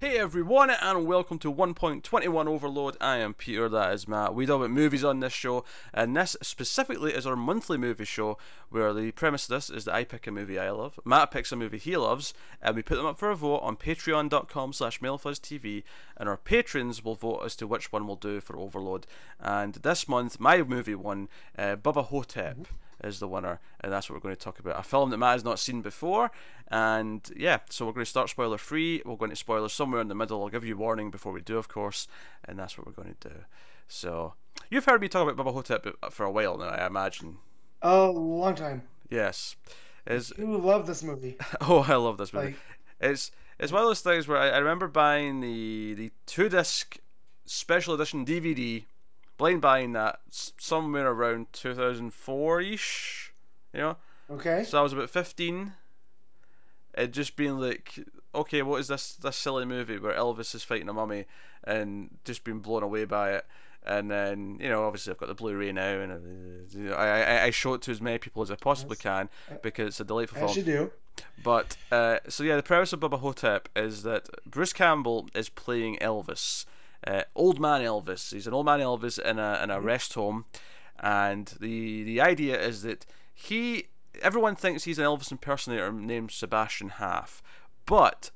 Hey everyone, and welcome to 1.21 Overload. I am Peter, that is Matt. We talk about movies on this show, and this specifically is our monthly movie show, where the premise of this is that I pick a movie I love, Matt picks a movie he loves, and we put them up for a vote on patreon.com/MailFuzzTV, and our patrons will vote as to which one we'll do for Overload. And this month, my movie won, Bubba Ho-Tep is the winner, and that's what we're going to talk about. A film that Matt has not seen before, and yeah, so we're going to start spoiler free. We'll go into spoilers somewhere in the middle. I'll give you warning before we do, of course, and that's what we're going to do. So, you've heard me talk about Bubba Ho-Tep for a while now, I imagine. A long time. Yes. You love this movie. Oh, I love this movie. It's one of those things where I remember buying the 2-disc special edition DVD, blind buying that somewhere around 2004-ish, you know? Okay. So I was about 15. It just being like, okay, what is this silly movie where Elvis is fighting a mummy, and just being blown away by it. And then, you know, obviously I've got the Blu-ray now, and I show it to as many people as I possibly can, because it's a delightful film. As you do. But, so yeah, the premise of Bubba Ho-Tep is that Bruce Campbell is playing Elvis. Old man Elvis. He's an old man Elvis in a rest home, and the idea is that everyone thinks he's an Elvis impersonator named Sebastian Haff, but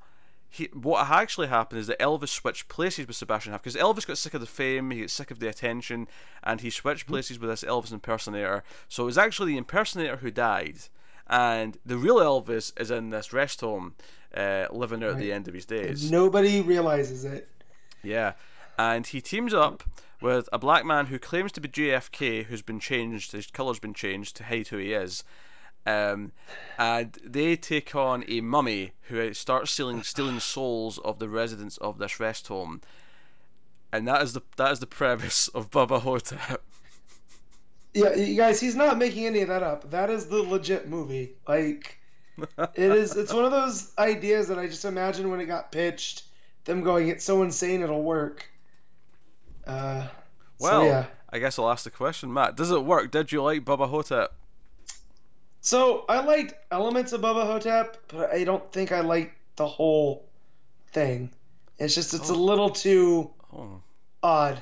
what actually happened is that Elvis switched places with Sebastian Haff, because Elvis got sick of the fame, he got sick of the attention, and he switched places with this Elvis impersonator. So it was actually the impersonator who died, and the real Elvis is in this rest home, living out at the end of his days. Nobody realizes it. Yeah. And he teams up with a black man who claims to be JFK, who's been changed, his colour's been changed to hide who he is. And they take on a mummy who starts stealing souls of the residents of this rest home. And that is the premise of Bubba Ho-Tep. Yeah, you guys, he's not making any of that up. That is the legit movie. Like, it's one of those ideas that I just imagine when it got pitched, them going, it's so insane it'll work. Well, yeah. I guess I'll ask the question, Matt. Does it work? Did you like Bubba Ho-Tep? So I liked elements of Bubba Ho-Tep, but I don't think I liked the whole thing. It's just it's a little too odd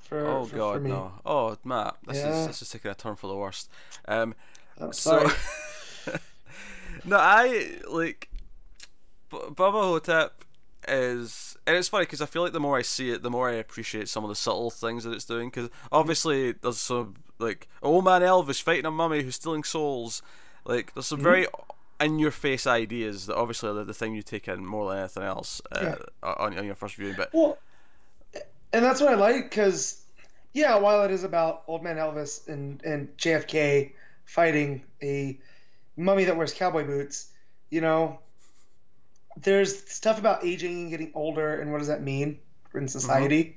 for me. No. Oh, Matt, this is taking a turn for the worst. Sorry. No, I like Bubba Ho-Tep is, and it's funny because I feel like the more I see it, the more I appreciate some of the subtle things that it's doing. Because obviously there's some like old man Elvis fighting a mummy who's stealing souls. Like there's some very in-your-face ideas that obviously are the thing you take in more than anything else on your first viewing. But and that's what I like, because while it is about old man Elvis and JFK fighting a mummy that wears cowboy boots, you know, there's stuff about aging and getting older, and what does that mean in society?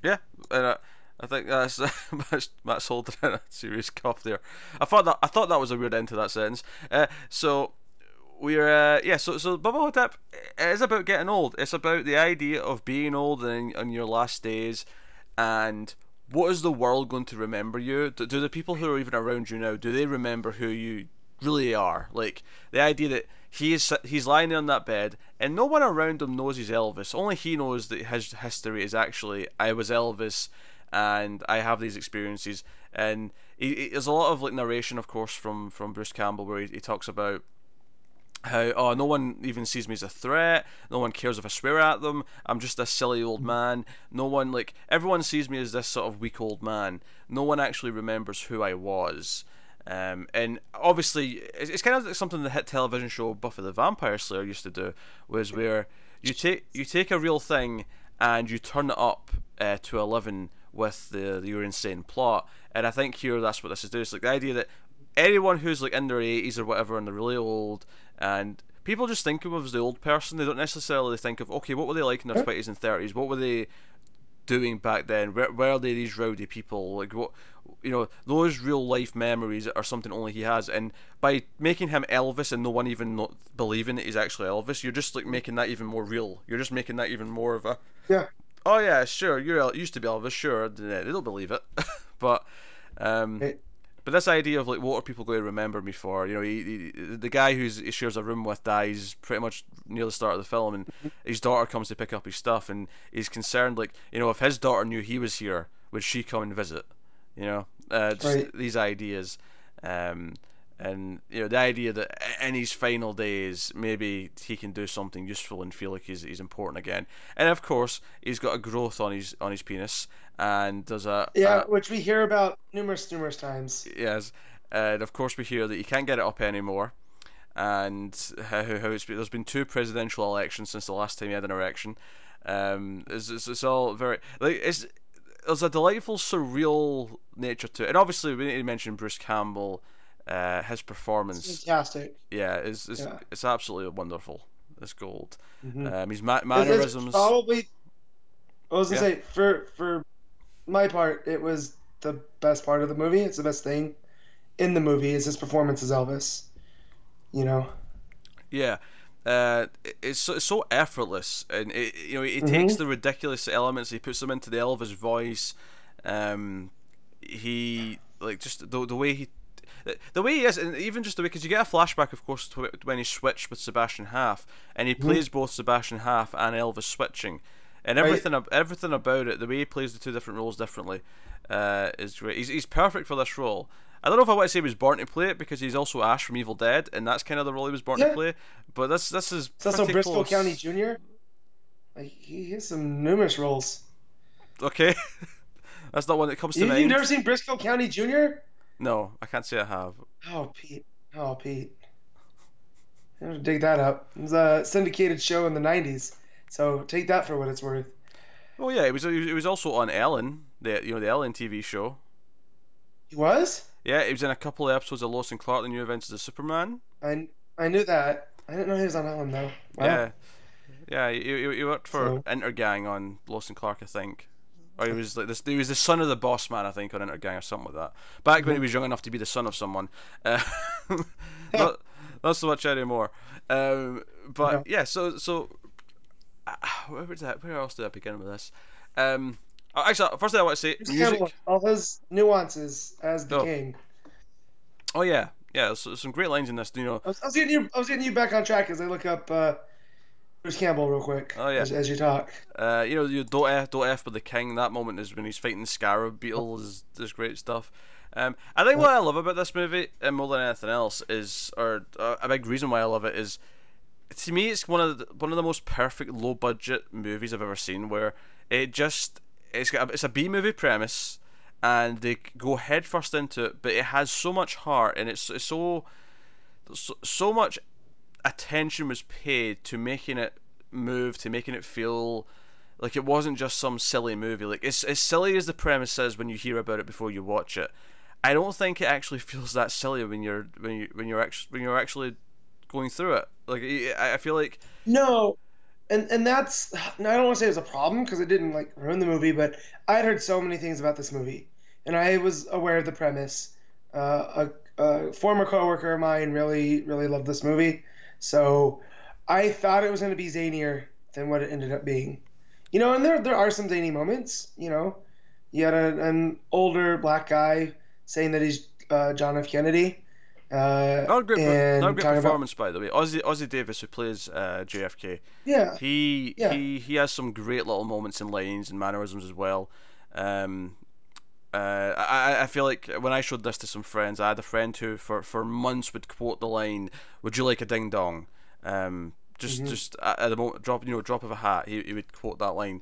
Yeah, and I think that's Matt's holding in a serious cough there. I thought that was a weird end to that sentence. So we're so Bubba Ho-Tep is about getting old. It's about the idea of being old and on your last days, and what is the world going to remember you? Do the people who are even around you now, do they remember who you really are? Like the idea that he's lying on that bed and no one around him knows he's Elvis. Only he knows that his history is actually, I was Elvis and I have these experiences. And there's a lot of like narration, of course, from Bruce Campbell, where he talks about how no one even sees me as a threat, no one cares if I swear at them, I'm just this silly old man, no one, like, everyone sees me as this sort of weak old man, no one actually remembers who I was. And obviously it's kind of like something the hit television show Buffy the Vampire Slayer used to do, was where you take a real thing and you turn it up to 11 with your insane plot. And I think here that's what this is doing. It's like the idea that anyone who's like in their 80s or whatever and they're really old, and people just think of them as the old person, they don't necessarily think of, okay, what were they like in their 20s and 30s, what were they doing back then, where are they, these rowdy people, like what, you know, those real life memories are something only he has. And by making him Elvis and no one even believing that he's actually Elvis, you're just like making that even more real. You're just making that even more of a oh yeah, sure, you used to be Elvis, sure, they don't believe it. But But this idea of like, what are people going to remember me for? You know, the guy he shares a room with dies pretty much near the start of the film, and his daughter comes to pick up his stuff, and he's concerned, like, you know, if his daughter knew he was here, would she come and visit? You know, just these ideas, and you know, the idea that in his final days maybe he can do something useful and feel like he's important again. And of course, he's got a growth on his penis, and there's which we hear about numerous times. Yes, and of course we hear that he can't get it up anymore, and how there's been 2 presidential elections since the last time he had an erection. It's all very like there's a delightful surreal nature to it, and obviously we need to mention Bruce Campbell. His performance, it's fantastic. Yeah, it's absolutely wonderful. It's gold. His mannerisms. It's probably, I was gonna say, for my part, it was the best part of the movie. It's the best thing in the movie is his performance as Elvis. You know. Yeah. It's so effortless, and he takes the ridiculous elements, he puts them into the Elvis voice. He like just the way he. The way he is, and even just the way, because you get a flashback, of course, to when he switched with Sebastian Haff, and he plays both Sebastian Haff and Elvis switching, and everything about it, the way he plays the 2 different roles differently, is great. He's perfect for this role. I don't know if I want to say he was born to play it, because he's also Ash from Evil Dead, and that's kind of the role he was born to play. But this is also Briscoe County Jr. Like, he has some numerous roles. Okay, that's not one that comes to mind. You've never seen Briscoe County Jr.? No, I can't say I have. Oh, Pete. You have to dig that up. It was a syndicated show in the 90s, so take that for what it's worth. Oh yeah, it was also on Ellen, the Ellen TV show. He was? Yeah, he was in a couple of episodes of Lois and Clark: The New Adventures of Superman. I knew that. I didn't know he was on Ellen though. Wow. Yeah. He worked for Intergang on Lois and Clark, I think. Or he was like this. He was the son of the boss man, I think, on Intergang or something like that. Back when he was young enough to be the son of someone. Not so much anymore. But yeah, so where else did I begin with this? Actually, first thing I want to say, music. All his nuances as the king. Oh yeah. So some great lines in this. You know, I was getting you back on track as I look up Bruce Campbell real quick. Oh yeah. As you talk. You don't F with the king. That moment is when he's fighting the Scarab Beetle. Is great stuff. I think what I love about this movie, more than anything else, a big reason why I love it is, to me, it's one of the most perfect low budget movies I've ever seen. Where it's a B movie premise, and they go head first into it, but it has so much heart, and it's so much attention was paid to making it move, to making it feel like it wasn't just some silly movie. Like, as silly as the premise is when you hear about it before you watch it, I don't think it actually feels that silly when you're actually going through it. Like, I feel like no. And that's, I don't want to say it was a problem because it didn't like ruin the movie, but I had heard so many things about this movie, and I was aware of the premise. A former coworker of mine really loved this movie, so I thought it was going to be zanier than what it ended up being. You know, and there are some zany moments. You know, you had an older black guy saying that he's John F. Kennedy. Not a great performance, by the way. Ossie Davis, who plays JFK. Yeah. He has some great little moments and lines and mannerisms as well. I feel like when I showed this to some friends, I had a friend who for months would quote the line, "Would you like a ding dong?" Just at the moment, drop of a hat, he would quote that line.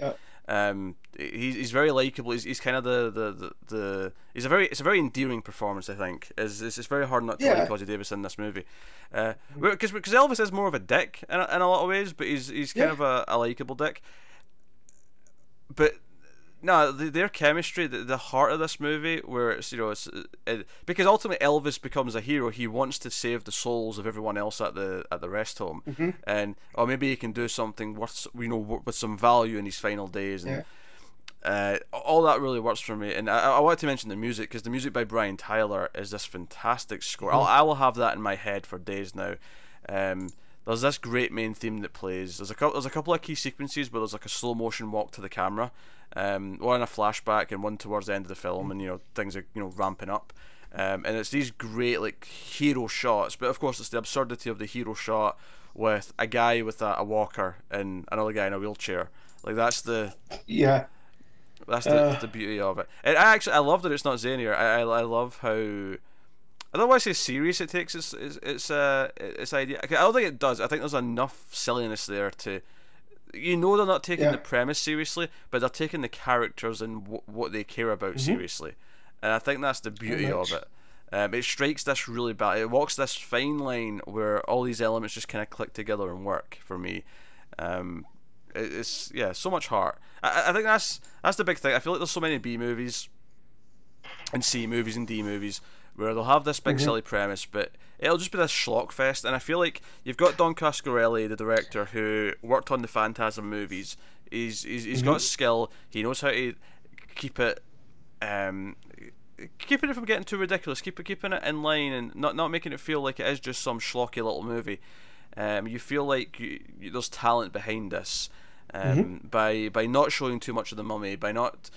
He's very likable. He's kind of it's a very endearing performance. I think it's very hard not to like Ossie Davis in this movie, because Elvis is more of a dick in a lot of ways, but he's kind of a likable dick. But no, their chemistry, the heart of this movie, where it's because ultimately Elvis becomes a hero. He wants to save the souls of everyone else at the rest home, and maybe he can do something worth with some value in his final days, and all that really works for me. And I wanted to mention the music, because the music by Brian Tyler is this fantastic score. I will have that in my head for days now. There's this great main theme that plays. There's a couple of key sequences where there's like a slow motion walk to the camera, one in a flashback and one towards the end of the film, and things are ramping up. and it's these great like hero shots, but of course it's the absurdity of the hero shot with a guy with a walker and another guy in a wheelchair. Like Yeah. that's the beauty of it. And I love that it's not zany. I love how, I don't want to say serious it takes its idea. I don't think it does. I think there's enough silliness there to, you know, they're not taking the premise seriously, but they're taking the characters and what they care about seriously. And I think that's the beauty of it. It strikes this really bad. It walks this fine line where all these elements just kind of click together and work for me. It's so much heart. I think that's the big thing. I feel like there's so many B movies and C movies and D movies where they'll have this big silly premise, but it'll just be this schlock fest. And I feel like you've got Don Coscarelli, the director, who worked on the Phantasm movies. He's got skill. He knows how to keep it. Keeping it from getting too ridiculous, keeping it in line, and not making it feel like it is just some schlocky little movie. You feel like there's talent behind this, by not showing too much of the mummy, by not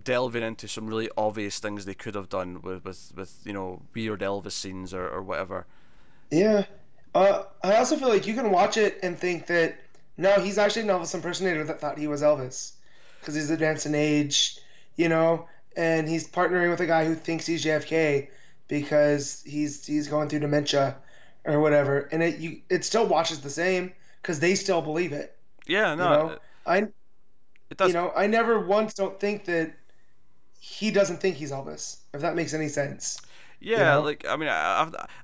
delving into some really obvious things they could have done with you know, weird Elvis scenes or whatever. Yeah. I also feel like you can watch it and think that no, he's actually an Elvis impersonator that thought he was Elvis because he's advanced in age, you know. And he's partnering with a guy who thinks he's JFK because he's going through dementia or whatever, and it still watches the same because they still believe it. Yeah, no, you know? it does. You know, I never once don't think that he doesn't think he's Elvis, if that makes any sense. Yeah, you know? like I mean,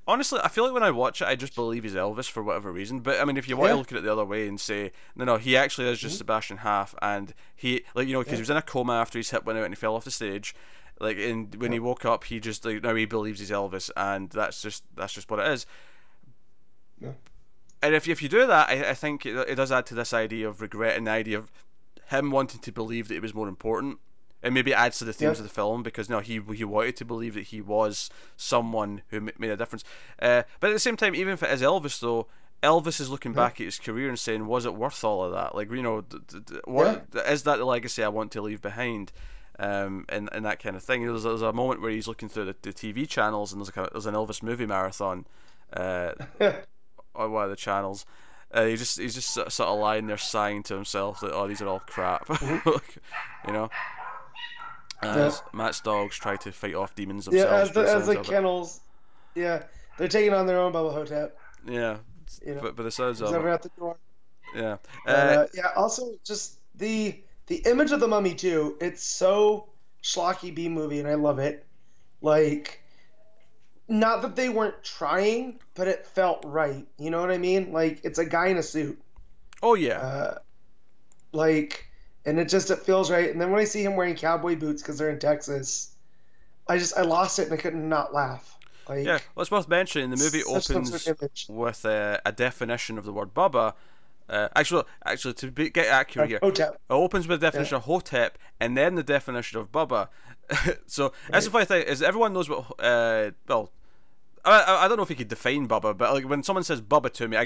honestly, I feel like when I watch it, I just believe he's Elvis for whatever reason. But I mean, if you want to look at it the other way and say, no, he actually is just Sebastian Haff, and he, like, you know, because he was in a coma after his hip went out and he fell off the stage, like, and when he woke up, he just, like, now he believes he's Elvis, and that's just what it is. Yeah. And if you do that, I think it does add to this idea of regret and the idea of him wanting to believe that it was more important. And maybe it adds to the themes of the film because no, he wanted to believe that he was someone who made a difference. But at the same time, even if it is Elvis, though, Elvis is looking back at his career and saying, "Was it worth all of that? Like, you know, is that the legacy I want to leave behind?" And that kind of thing. There's a moment where he's looking through the TV channels and there's an Elvis movie marathon, on one of the channels. He's just sort of lying there sighing to himself that, oh, these are all crap, you know. As Matt's dogs try to fight off demons themselves. Yeah, as the kennels, they're taking on their own Bubba Ho-Tep. Yeah, you know, but the sounds of over at the door. Yeah. Also, just the image of the mummy too. It's so schlocky B movie, and I love it. Like, not that they weren't trying, but it felt right. You know what I mean? Like, it's a guy in a suit. Oh yeah. And it feels right. And then when I see him wearing cowboy boots because they're in Texas, I I lost it and I couldn't not laugh. Like, yeah, well, it's worth mentioning the movie opens with a definition of the word Bubba. Actually, get accurate here, Ho-Tep. It opens with the definition of Ho-Tep and then the definition of Bubba. So that's the funny thing is everyone knows what. Well, I don't know if you could define Bubba, but like when someone says Bubba to me, I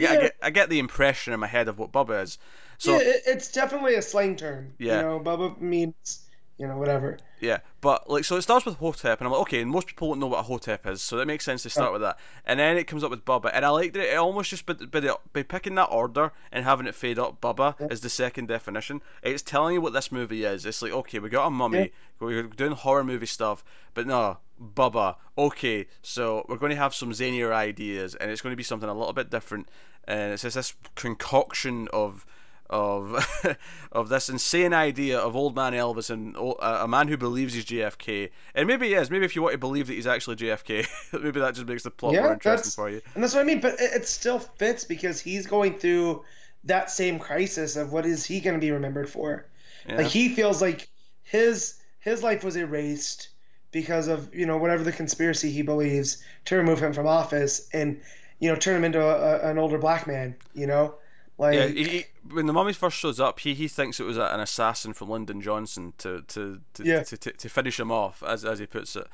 get the impression in my head of what Bubba is. So yeah, it's definitely a slang term. Yeah, you know, Bubba means, you know, whatever. Yeah, but like, so it starts with Ho-Tep, and I'm like, okay, and most people won't know what a Ho-Tep is, so that makes sense to start with that. And then it comes up with Bubba, and I like that it almost just by picking that order and having it fade up, Bubba is the second definition. It's telling you what this movie is. It's like, okay, we got a mummy, we're doing horror movie stuff, but no, Bubba. Okay, so we're going to have some zanier ideas, and it's going to be something a little bit different. And it's just this concoction of of this insane idea of old man Elvis and a man who believes he's JFK, and maybe he is. Maybe if you want to believe that he's actually JFK, maybe that just makes the plot more interesting for you. And that's what I mean. But it still fits because he's going through that same crisis of what is he going to be remembered for. Yeah. Like, he feels like his life was erased because of, you know, whatever the conspiracy he believes to remove him from office and, you know, turn him into an older black man. You know. Like, yeah, when the mummy first shows up, he thinks it was an assassin from Lyndon Johnson to finish him off, as he puts it.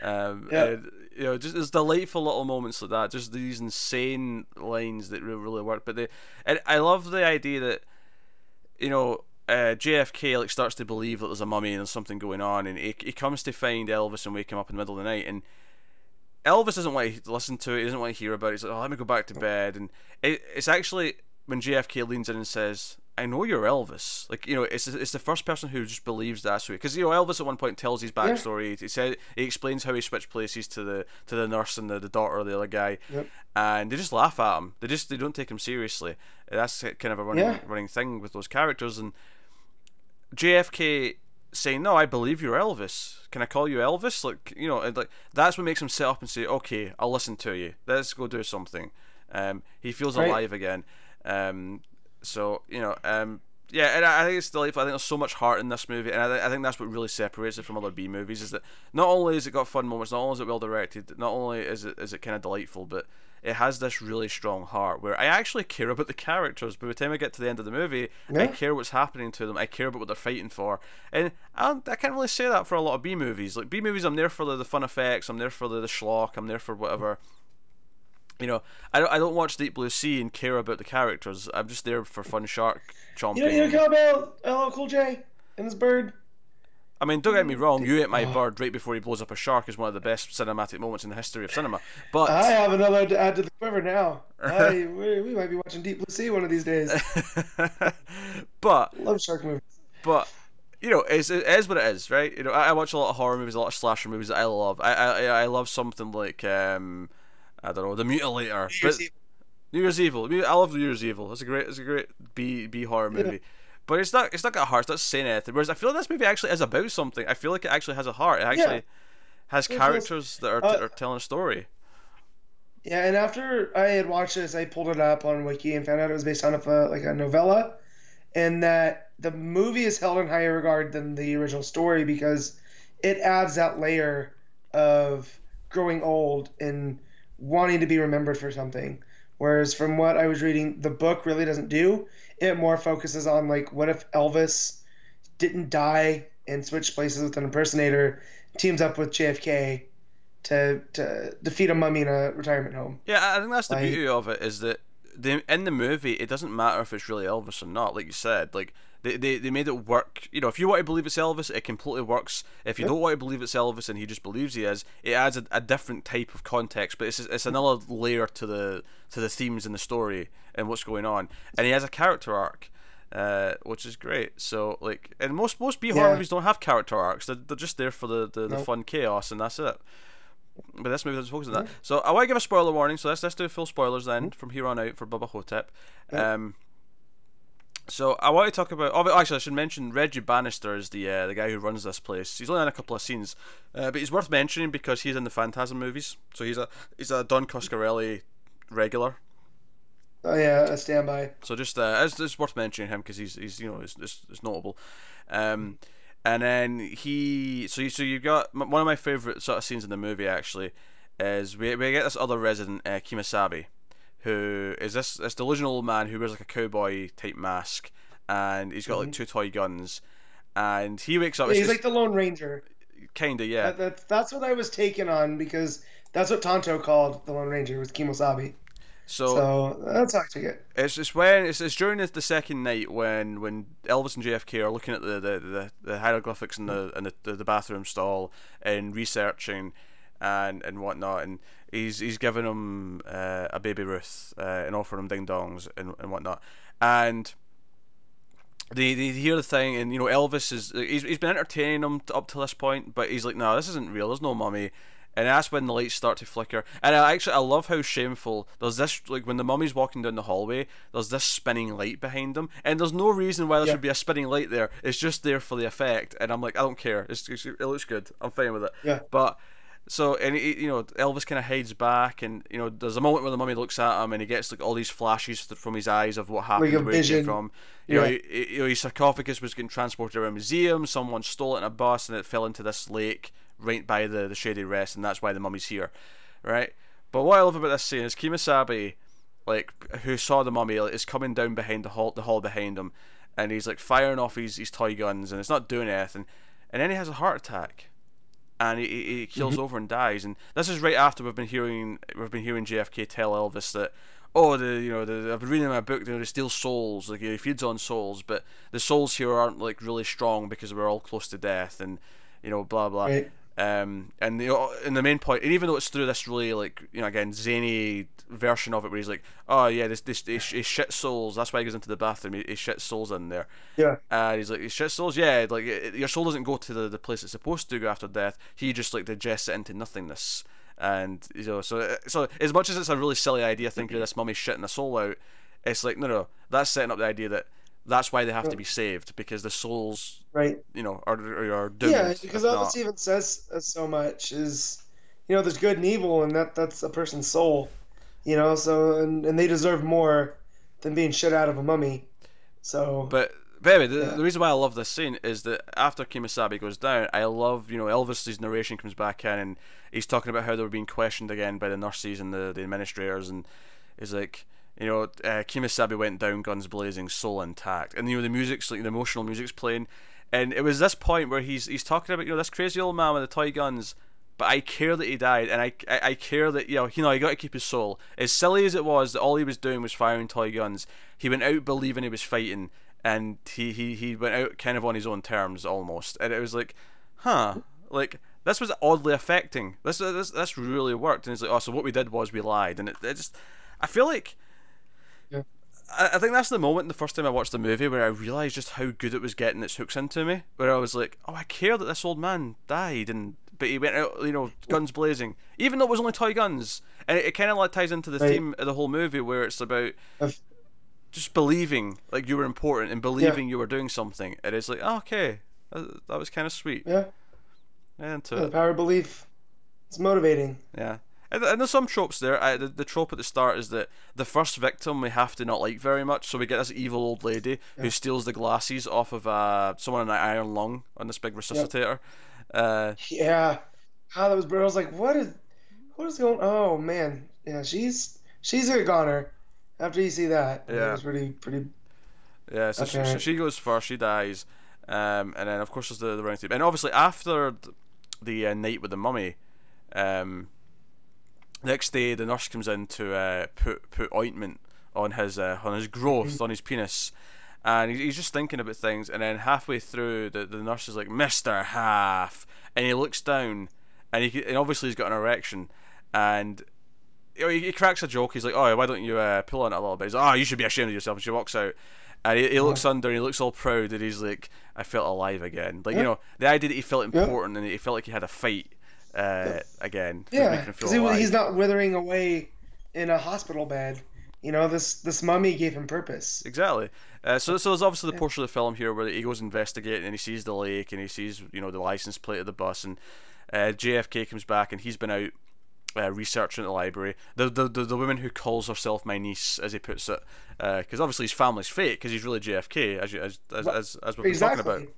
And, you know, just there's delightful little moments like that, just these insane lines that really work. But and I love the idea that, you know, JFK like starts to believe that there's a mummy and there's something going on, and he comes to find Elvis and wake him up in the middle of the night, and Elvis doesn't want to listen to it. He doesn't want to hear about it. He's like, oh, let me go back to bed. And it's actually when JFK leans in and says, I know you're Elvis. Like, you know, it's the first person who just believes that's way. Because, you know, Elvis at one point tells his backstory. Yeah. He explains how he switched places to the nurse and the daughter of the other guy. Yep. And they just laugh at him. They don't take him seriously. That's kind of a running thing with those characters. And JFK saying, no, I believe you're Elvis. Can I call you Elvis? Like, you know, like that's what makes him sit up and say, okay, I'll listen to you. Let's go do something. He feels alive again. So, you know, yeah, and I think it's delightful. I think there's so much heart in this movie, and I think that's what really separates it from other B movies, is that not only has it got fun moments, not only is it well directed, not only is it kind of delightful, but it has this really strong heart where I actually care about the characters. By the time I get to the end of the movie, I care what's happening to them. I care about what they're fighting for, and I can't really say that for a lot of B movies. Like B movies, I'm there for the fun effects, I'm there for the schlock, I'm there for whatever. You know, I don't watch Deep Blue Sea and care about the characters. I'm just there for fun shark chomping. You know about LL Cool J and his bird? I mean, don't get me wrong, You Ate My Bird right before he blows up a shark is one of the best cinematic moments in the history of cinema. But I have another to add to the quiver now. We might be watching Deep Blue Sea one of these days. But love shark movies. But you know, it is what it is, right? You know, I watch a lot of horror movies, a lot of slasher movies that I love. I love something like I don't know, The Mutilator. New Year's Evil. I love New Year's Evil. It's a great B horror movie. But it's not got a heart. It's not saying anything. Whereas I feel like this movie actually is about something. I feel like it actually has a heart. It actually has characters that are telling a story. Yeah, and after I had watched this, I pulled it up on Wiki and found out it was based on a novella, and that the movie is held in higher regard than the original story because it adds that layer of growing old and wanting to be remembered for something. Whereas from what I was reading, the book really doesn't do. It more focuses on, like, what if Elvis didn't die and switch places with an impersonator, teams up with JFK to defeat a mummy in a retirement home. Yeah, I think that's the beauty of it, is that in the movie, it doesn't matter if it's really Elvis or not, like you said. Like, they made it work. You know, if you want to believe it's Elvis, it completely works. If you don't want to believe it's Elvis and he just believes he is, it adds a different type of context, but it's another layer to the themes in the story and what's going on. And he has a character arc, which is great. So, like, and most B horror movies don't have character arcs. They're just there for the fun chaos, and that's it. But this movie doesn't focus on that. So I want to give a spoiler warning. So let's do full spoilers then from here on out for Bubba Ho-Tep. So I want to talk about. Oh, actually, I should mention Reggie Bannister is the guy who runs this place. He's only in a couple of scenes, but he's worth mentioning because he's in the Phantasm movies. So he's a Don Coscarelli regular. Oh yeah, a standby. So just it's worth mentioning him because he's you know it's notable. And then so you've got one of my favorite sort of scenes in the movie actually is we get this other resident, Kimasabi, who is this delusional old man who wears like a cowboy type mask, and he's got like two toy guns, and he wakes up. Yeah, he's like the Lone Ranger. Kinda, yeah. That's what I was taken on because that's what Tonto called the Lone Ranger, was Kimosabi. So that's how I took it. It's during the second night when Elvis and JFK are looking at the hieroglyphics in the bathroom stall and researching and whatnot, and he's giving them a baby Ruth and offering them ding dongs and whatnot, and they hear the thing, and you know Elvis he's been entertaining them up to this point, but he's like, no, this isn't real. There's no mummy. And that's when the lights start to flicker. And I love how shameful. There's this, like, when the mummy's walking down the hallway, there's this spinning light behind them. And there's no reason why there should be a spinning light there. It's just there for the effect. And I'm like, I don't care. It looks good. I'm fine with it. Yeah. But, so, and you know, Elvis kind of hides back. And, you know, there's a moment where the mummy looks at him and he gets, like, all these flashes from his eyes of what happened, like where he came from. You know, his sarcophagus was getting transported around a museum. Someone stole it in a bus and it fell into this lake right by the shady rest, and that's why the mummy's here, right? But what I love about this scene is Kimasabi, like, who saw the mummy, like, is coming down behind the hall behind him, and he's like firing off his toy guns, and it's not doing anything, and then he has a heart attack, and he kills over and dies. And this is right after we've been hearing JFK tell Elvis that, oh, I've been reading in my book, they steal souls, like, he feeds on souls, but the souls here aren't like really strong because we're all close to death, and you know, blah blah. Right. And in the main point, and even though it's through this really like again zany version of it where he's like, oh yeah, this he shit souls. That's why he goes into the bathroom. He shit souls in there. Yeah. He's like, he shit souls. Yeah, like your soul doesn't go to the place it's supposed to go after death. He just like digests it into nothingness. And so as much as it's a really silly idea thinking of this mummy shitting a soul out, it's like no, that's setting up the idea that that's why they have to be saved, because the souls, right, are doomed. Yeah, because Elvis even says so much is, there's good and evil, and that's a person's soul, So and they deserve more than being shit out of a mummy. So, but anyway, the reason why I love this scene is that after Kemosabe goes down, I love Elvis's narration comes back in, and he's talking about how they were being questioned again by the nurses and the administrators, and he's like, Kemosabe went down, guns blazing, soul intact, and the music's like the emotional music's playing, and it was this point where he's talking about this crazy old man with the toy guns, but I care that he died, and I care that he got to keep his soul. As silly as it was that all he was doing was firing toy guns, he went out believing he was fighting, and he went out kind of on his own terms almost, and it was like, like this was oddly affecting. This really worked, and it's like, oh, so what we did was we lied, and it just, I feel like. Yeah. I think that's the moment the first time I watched the movie where I realised just how good it was getting its hooks into me. Where I was like, oh, I care that this old man died, but he went out, guns blazing, even though it was only toy guns. And it kind of like ties into the theme of the whole movie, where it's about just believing like you were important and believing you were doing something. And it's like, oh, okay, that was kind of sweet. Yeah. The power of belief. It's motivating. Yeah. And there's some tropes there. The trope at the start is that the first victim we have to not like very much, so we get this evil old lady who steals the glasses off of someone in an iron lung on this big resuscitator. Yeah, that was brutal. I was like, what is going? Oh man, yeah, she's a goner. After you see that, it was pretty. Yeah, so she goes first. She dies, and then of course there's the round table, and obviously after the night with the mummy, next day, the nurse comes in to put ointment on his growth, on his penis, and he's just thinking about things. And then halfway through, the nurse is like, "Mr. Half," and he looks down, and obviously he's got an erection, and he cracks a joke. He's like, "Oh, why don't you pull on it a little bit?" He's like, "Oh, you should be ashamed of yourself." And she walks out, and he looks under, and he looks all proud, and he's like, "I felt alive again." Like the idea that he felt important and he felt like he had a fight. Again, because he's not withering away in a hospital bed. This mummy gave him purpose. Exactly. So there's obviously the portion of the film here where he goes investigating and he sees the lake and he sees the license plate of the bus, and JFK comes back and he's been out researching at the library. The woman who calls herself my niece, as he puts it, because obviously his family's fake because he's really JFK, as we've been talking about.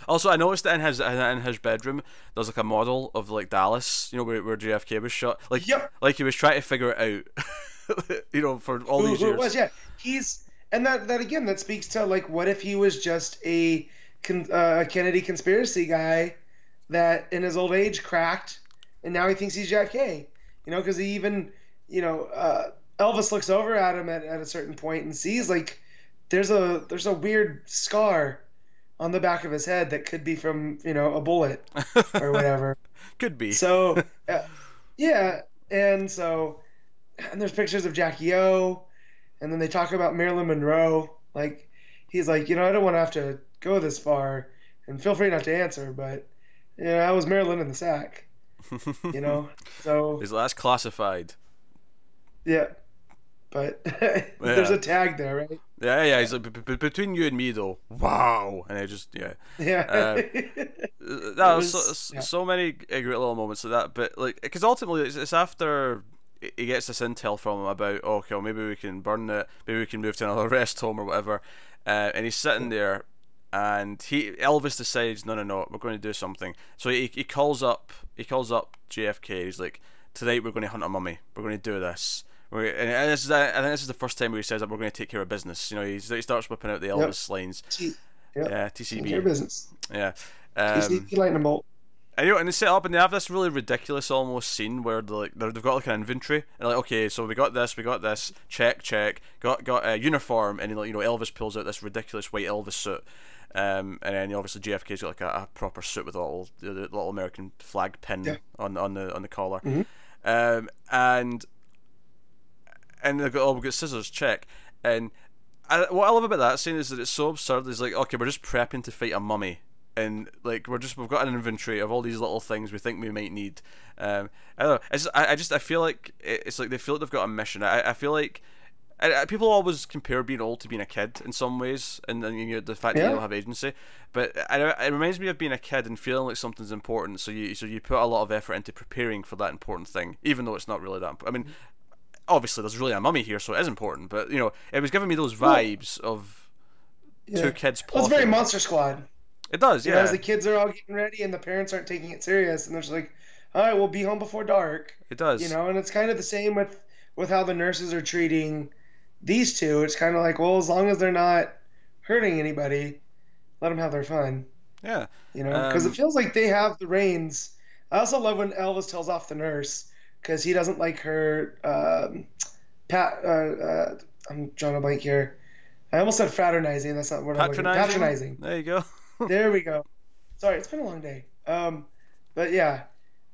Also, I noticed that in his bedroom there's like a model of like Dallas, where JFK was shot. Like he was trying to figure it out, for all these years. It was, yeah. And that again, that speaks to like, what if he was just a Kennedy conspiracy guy that in his old age cracked, and now he thinks he's JFK. Because he even, Elvis looks over at him at a certain point and sees like there's a weird scar on the back of his head that could be from a bullet or whatever. Could be. So yeah, and there's pictures of Jackie O, and then they talk about Marilyn Monroe. Like he's like, I don't want to have to go this far, and feel free not to answer, but I was Marilyn in the sack. So his last classified. Yeah, but there's a tag there, right? Yeah. He's like, between you and me, though. Wow, and I just so many great little moments of that. But like, because ultimately, it's after he gets this intel from him about, okay, well, maybe we can burn it, maybe we can move to another rest home or whatever, and he's sitting there. And Elvis decides, no, we're going to do something. So he calls up JFK. He's like, tonight we're going to hunt a mummy. We're going to do this. I think this is the first time where he says that we're going to take care of business. He starts whipping out the Elvis lines. Yeah, TCB. Take care of business. Yeah. TCB lightning bolt. And they set up and they have this really ridiculous almost scene where they've got like an inventory and they're like, okay, so we got this, check, got a uniform, and Elvis pulls out this ridiculous white Elvis suit, And then obviously JFK's got like a proper suit with the little American flag pin on the collar, and they've got we've got scissors, check. And what I love about that scene is that it's so absurd. It's like, okay, we're just prepping to fight a mummy, and like we've got an inventory of all these little things we think we might need. I don't know. I feel like it's like they feel like they've got a mission. I feel like. People always compare being old to being a kid in some ways, and the fact that you don't have agency. But it reminds me of being a kid and feeling like something's important. So you put a lot of effort into preparing for that important thing, even though it's not really that important. I mean, obviously there's really a mummy here, so it is important. But it was giving me those vibes of two kids plotting. Well, it's very Monster Squad. It does, yeah. As the kids are all getting ready and the parents aren't taking it serious, and they're just like, "All right, we'll be home before dark." It does, and it's kind of the same with how the nurses are treating these two. It's kind of like, well, as long as they're not hurting anybody, let them have their fun. Yeah. Because it feels like they have the reins. I also love when Elvis tells off the nurse because he doesn't like her. I'm drawing a blank here. I almost said fraternizing. That's not what I'm looking for. Patronizing. There you go. There we go. Sorry, it's been a long day. But yeah,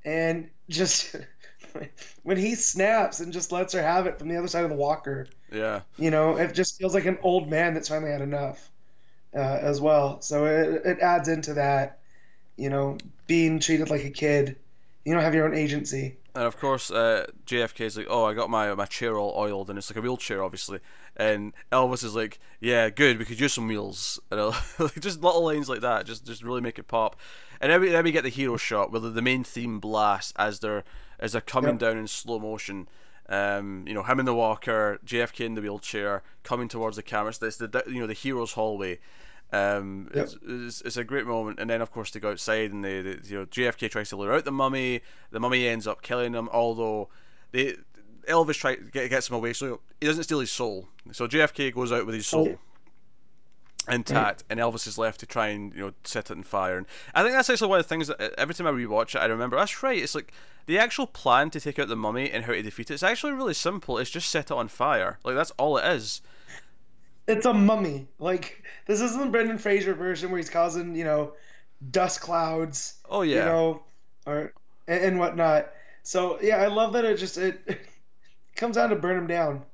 and just when he snaps and just lets her have it from the other side of the walker. Yeah. It just feels like an old man that's finally had enough, as well. So it adds into that, being treated like a kid. You don't have your own agency. And of course, JFK's like, "Oh, I got my chair all oiled," and it's like a wheelchair, obviously. And Elvis is like, "Yeah, good. We could use some wheels." And just little lines like that, just really make it pop. And then we get the hero shot with the main theme blast as they're coming down in slow motion. Him in the walker, JFK in the wheelchair, coming towards the camera. So it's the hero's hallway. It's a great moment, and then of course they go outside, and JFK tries to lure out the mummy. The mummy ends up killing him, although Elvis gets him away, so he doesn't steal his soul. So JFK goes out with his soul intact, and Elvis is left to try and set it on fire. And I think that's actually one of the things that every time I rewatch it, I remember. That's right. It's like the actual plan to take out the mummy and how to defeat it. It's actually really simple. It's just set it on fire. Like that's all it is. It's a mummy. Like, this isn't the Brendan Fraser version where he's causing, dust clouds. Oh yeah. And whatnot. So yeah, I love that it comes down to burn him down.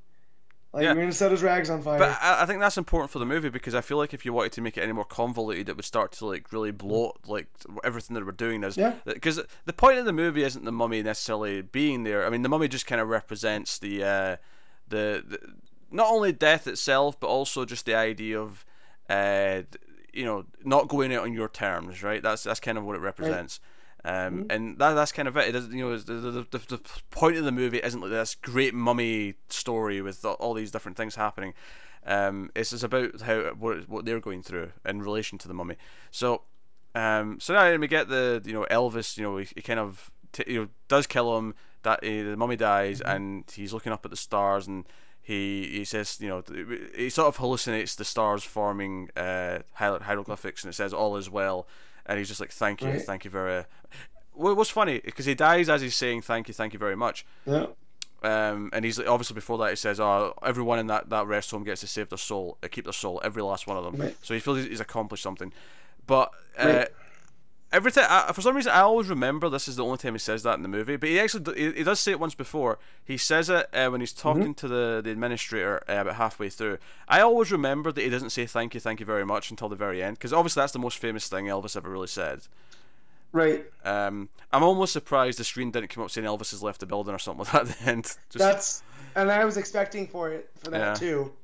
Like, we're gonna set his rags on fire. But I think that's important for the movie, because I feel like if you wanted to make it any more convoluted, it would start to like really bloat like everything that we're doing is. Yeah. Because the point of the movie isn't the mummy necessarily being there. I mean, the mummy just kind of represents the not only death itself, but also just the idea of not going out on your terms, right? That's kind of what it represents. Right. And that's kind of it. It doesn't, the point of the movie isn't like this great mummy story with all these different things happening. It's just about what they're going through in relation to the mummy. So now we get the Elvis. He kind of does kill him. That the mummy dies, and he's looking up at the stars, and he says, he sort of hallucinates the stars forming hieroglyphics, and it says all is well, and he's just like, thank you very. What's funny because he dies as he's saying thank you very much. Yeah. And he's obviously before that he says, "Oh, everyone in that rest home gets to save their soul, keep their soul, every last one of them." Right. So he feels he's accomplished something. But every time, for some reason, I always remember this is the only time he says that in the movie. But he does say it once before. He says it when he's talking to the administrator about halfway through. I always remember that he doesn't say thank you very much until the very end, because obviously that's the most famous thing Elvis ever really said. Right. I'm almost surprised the screen didn't come up saying Elvis has left the building or something like that at the end. And I was expecting for that too,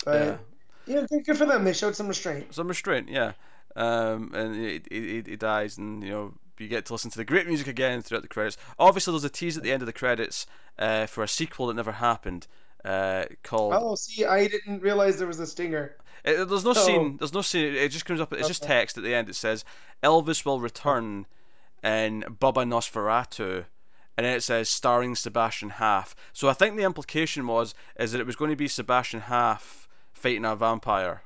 But good for them. They showed some restraint. Yeah. And he dies, and you get to listen to the great music again throughout the credits. Obviously, there's a tease at the end of the credits for a sequel that never happened, called. Oh, see, I didn't realize there was a stinger. There's no scene. There's no scene. It just comes up. It's just text at the end. It says Elvis will return in Bubba Nosferatu, and then it says starring Sebastian Haff. So I think the implication is that it was going to be Sebastian Haff fighting a vampire.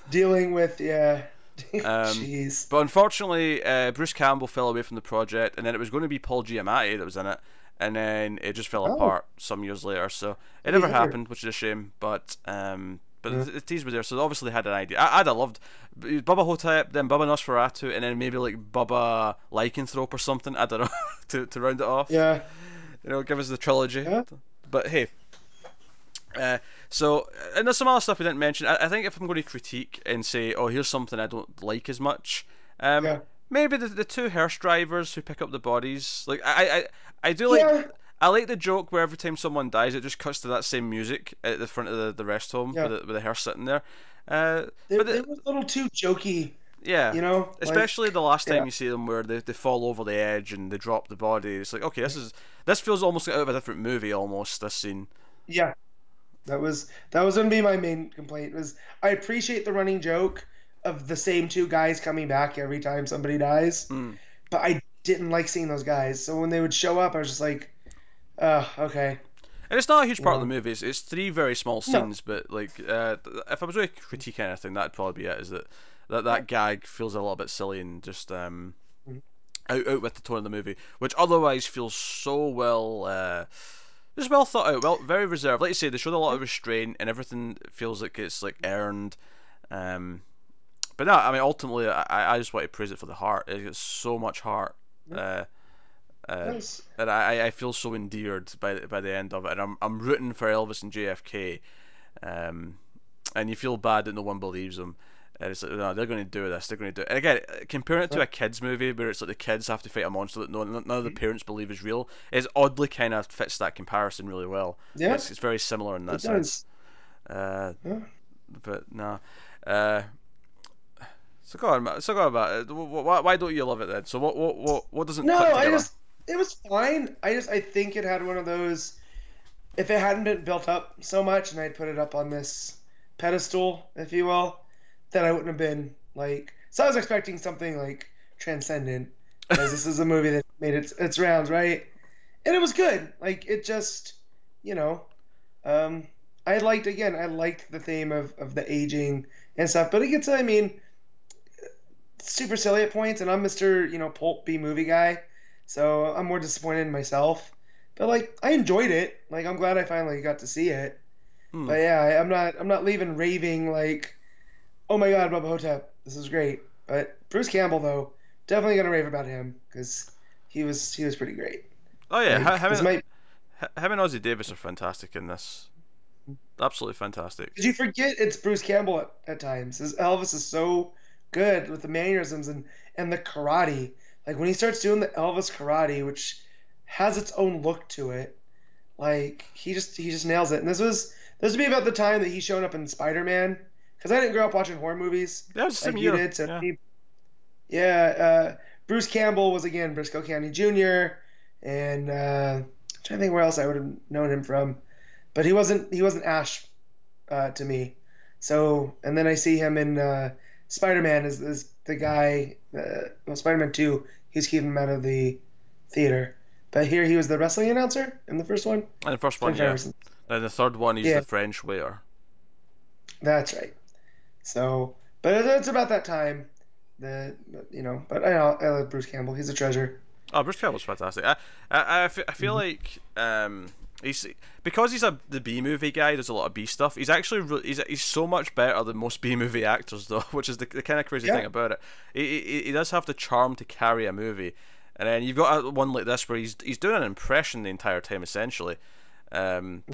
Dealing with jeez. But unfortunately, Bruce Campbell fell away from the project, and then it was going to be Paul Giamatti that was in it, and then it just fell apart some years later. So it never happened, which is a shame. But but the tease was there, so obviously they had an idea. I'd have loved Bubba Ho-Tep, then Bubba Nosferatu, and then maybe like Bubba Lycanthrope or something. I don't know to round it off. Yeah. Give us the trilogy. Yeah. But hey. So, and there's some other stuff we didn't mention. I think if I'm going to critique and say, oh, here's something I don't like as much, maybe the two hearse drivers who pick up the bodies. Like, I do like. Yeah. I like the joke where every time someone dies, it just cuts to that same music at the front of the rest home with the hearse sitting there. They were a little too jokey. Yeah, especially the last time you see them where they fall over the edge and they drop the body. It's like, okay, this feels almost like out of a different movie almost. This scene. Yeah, that was gonna be my main complaint. Was I appreciate the running joke of the same two guys coming back every time somebody dies, but I didn't like seeing those guys. So when they would show up, I was just like, okay. And it's not a huge part of the movie. It's three very small scenes, but like, if I was going to critique anything, that'd probably be it. Is that gag feels a little bit silly and just out with the tone of the movie, which otherwise feels so well, just well thought out, very reserved. Like you say, they showed a lot of restraint and everything feels like it's like earned. But no, I mean, ultimately, I just want to praise it for the heart. It got so much heart. Nice. And I feel so endeared by the end of it, and I'm rooting for Elvis and JFK, and you feel bad that no one believes them, and it's like, no, they're going to do this, they're going to do it. And again, comparing it to a kids movie where it's like the kids have to fight a monster that none of the parents believe is real, is oddly kind of fits that comparison really well. Yeah, it's very similar in that sense. But no. So go on, Matt. Why don't you love it then? So what doesn't? No, it was fine. I think it had one of those. If it hadn't been built up so much, and I'd put it up on this pedestal, if you will, then I wouldn't have been like. So I was expecting something like transcendent, because this is a movie that made its rounds, right? And it was good. Like it just, I liked the theme of the aging and stuff, but it gets, I mean, super silly at points, and I'm Mr. Pulp B movie guy. So I'm more disappointed in myself, but like I enjoyed it. Like I'm glad I finally got to see it. But yeah, I'm not leaving raving like, oh my god, Bubba Ho-Tep, this is great. But Bruce Campbell though, definitely gonna rave about him because he was pretty great. Oh yeah, like, him and Ossie Davis are fantastic in this. Absolutely fantastic. Did you forget it's Bruce Campbell at times? Elvis is so good with the mannerisms and the karate. Like when he starts doing the Elvis karate, which has its own look to it, like he just nails it. And this would be about the time that he showed up in Spider-Man, because I didn't grow up watching horror movies like you did. So Bruce Campbell was again Briscoe County Jr. and I'm trying to think where else I would have known him from, but he wasn't Ash to me. So and then I see him in Spider-Man is the guy. Spider-Man 2. He's keeping him out of the theater, but here he was the wrestling announcer in the first one. And the first one, yeah. And the third one, he's the French waiter. That's right. So, but it's about that time. But I love Bruce Campbell. He's a treasure. Oh, Bruce Campbell's fantastic. I feel like because he's the B movie guy. There's a lot of B stuff. He's actually he's so much better than most B movie actors though, which is the kind of crazy thing about it. He does have the charm to carry a movie, and then you've got one like this where he's doing an impression the entire time essentially, and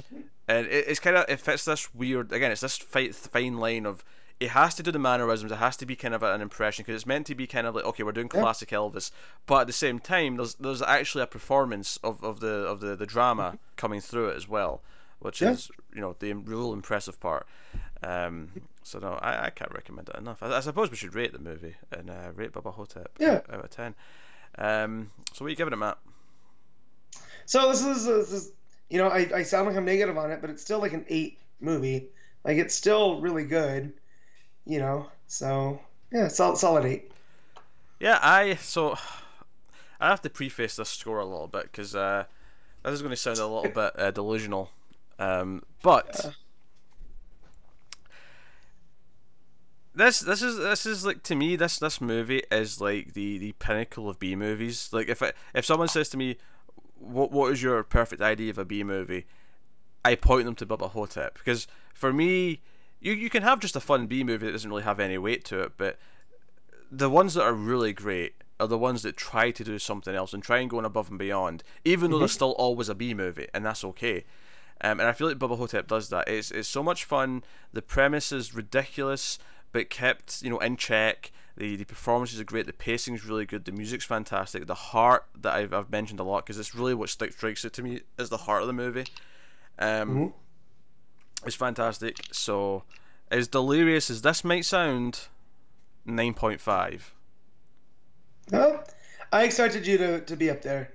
it's kind of, it fits this weird, again, it's this fine line of, it has to do the mannerisms, it has to be kind of an impression, because it's meant to be kind of like, okay, we're doing classic Elvis, but at the same time there's actually a performance of the drama coming through it as well, which is the real impressive part. So no, I can't recommend it enough. I suppose we should rate the movie and rate Bubba Ho-Tep out of 10. So what are you giving it, Matt? So this is I sound like I'm negative on it, but it's still like an 8 movie. Like it's still really good. So yeah, solid 8. Yeah, I have to preface this score a little bit because this is going to sound a little bit delusional, but this is like, to me, this movie is like the pinnacle of B movies. Like if someone says to me, what is your perfect idea of a B movie, I point them to Bubba Ho-Tep, because for me, you can have just a fun B movie that doesn't really have any weight to it, but the ones that are really great are the ones that try to do something else and try and go above and beyond, even though they're still always a B movie, and that's okay. And I feel like Bubba Ho-Tep does that. It's so much fun. The premise is ridiculous, but kept, you know, in check. The performances are great. The pacing is really good. The music's fantastic. The heart that I've mentioned a lot, because it's really what strikes it to me is the heart of the movie. It's fantastic. So, as delirious as this might sound, 9.5. Well, I expected you to be up there.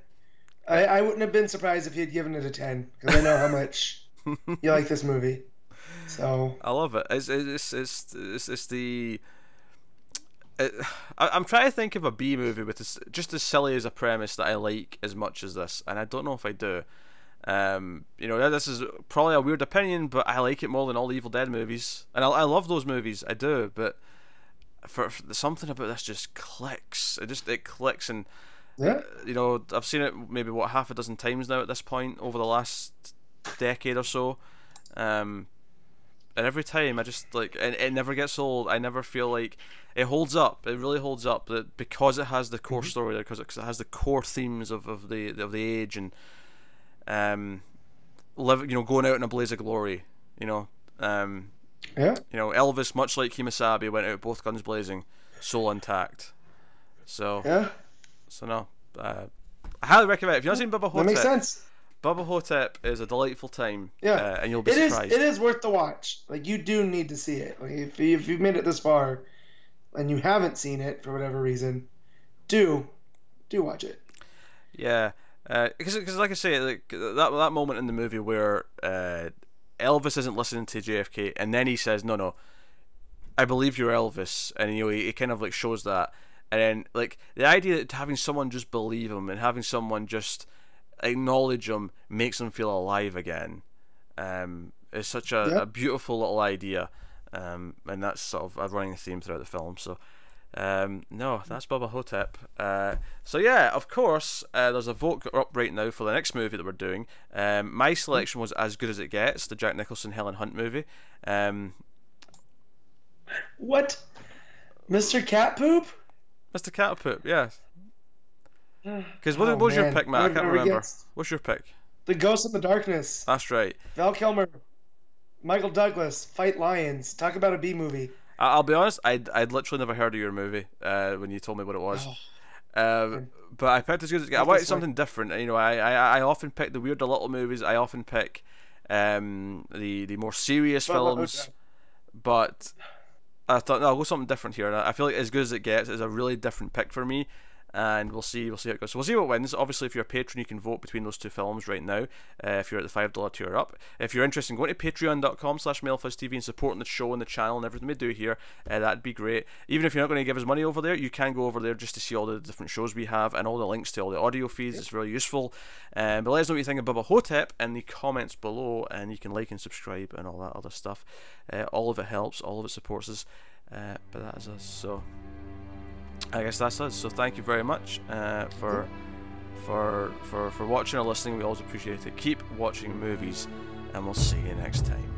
I wouldn't have been surprised if you'd given it a 10, because I know how much you like this movie. So I love it. I'm trying to think of a B movie with just as silly as a premise that I like as much as this, and I don't know if I do. You know, this is probably a weird opinion, but I like it more than all the Evil Dead movies, and I love those movies. I do, but for something about this just clicks. It clicks, and yeah, you know, I've seen it maybe half a dozen times now at this point over the last decade or so, and every time I just like it never gets old. I never feel like it holds up. It really holds up, that because it has the core story there, because it has the core themes of the age, and going out in a blaze of glory, you know. Yeah. You know, Elvis, much like Kimasabi, went out both guns blazing, soul intact. So yeah. So no, I highly recommend it. If you've not seen Bubba Ho-Tep, That makes sense. Bubba Ho-Tep is a delightful time. Yeah, and you'll be surprised. It is worth the watch. Like, you do need to see it. Like, if you've made it this far, and you haven't seen it for whatever reason, do watch it. Yeah, because like I say, like that moment in the movie where Elvis isn't listening to JFK, and then he says, "No, I believe you're Elvis," and you know he kind of like shows that, and then like the idea that having someone just believe him and having someone just acknowledge him makes him feel alive again, is such a beautiful little idea, and that's sort of a running theme throughout the film. So. No, that's Bubba Ho-Tep. So yeah, of course, there's a vote up right now for the next movie that we're doing. My selection was As Good as It Gets, the Jack Nicholson Helen Hunt movie. What? Mr. Cat Poop? Mr. Cat Poop, yes. Because what was your pick, Matt? I can't remember. What's your pick? The Ghost in the Darkness. That's right. Val Kilmer, Michael Douglas, fight lions. Talk about a B movie. I'll be honest, I'd literally never heard of your movie when you told me what it was. But I picked As Good as It Gets. I wanted something different. You know, I often pick the weirder little movies. I often pick the more serious films. But I thought, no, I'll go something different here. And I feel like As Good as It Gets is a really different pick for me. And we'll see how it goes. So we'll see what wins. Obviously, if you're a patron, you can vote between those two films right now. If you're at the $5 tier up. If you're interested in going to patreon.com/MailFuzzTV and supporting the show and the channel and everything we do here, that'd be great. Even if you're not going to give us money over there, you can go over there just to see all the different shows we have and all the links to all the audio feeds. It's really useful. But let us know what you think of Bubba Ho-Tep in the comments below, and you can like and subscribe and all that other stuff. All of it helps. All of it supports us. But that is us. So I guess that's us. So thank you very much for watching or listening. We always appreciate it. Keep watching movies, and we'll see you next time.